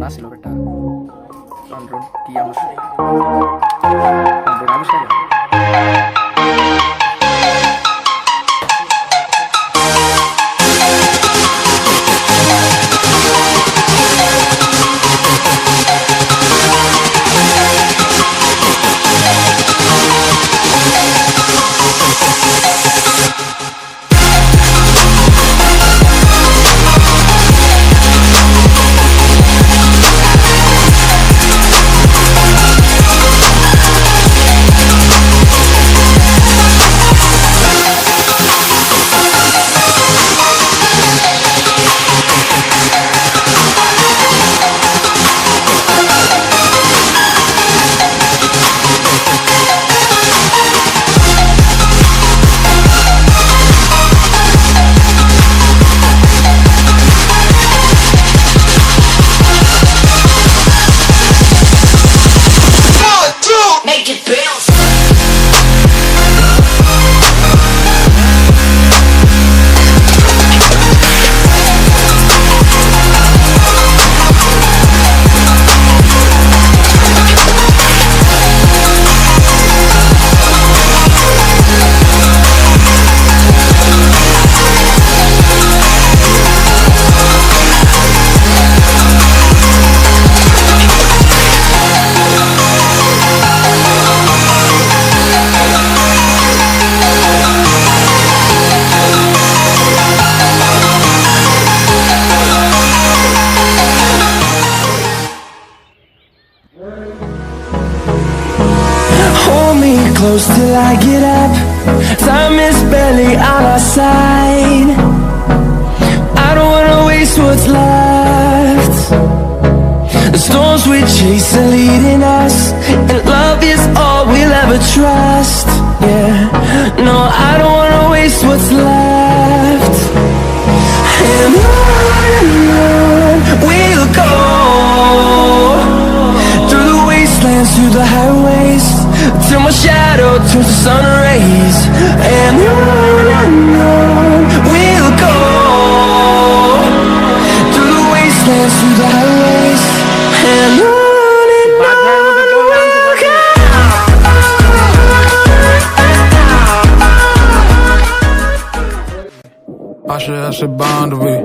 জানা ছিল বেটা অনরোড কি আমার অনরোড আবিষ্কার Close till I get up. Time is barely on our side. I don't wanna waste what's left. The storms we chase are leading us, and love is all we'll ever trust. Yeah, no, I don't wanna waste what's left. And on we'll go, through the wastelands, through the highways, till my shadow turns to sun rays. And on we'll go, through the wastelands, through the highways, and on. I should boundary.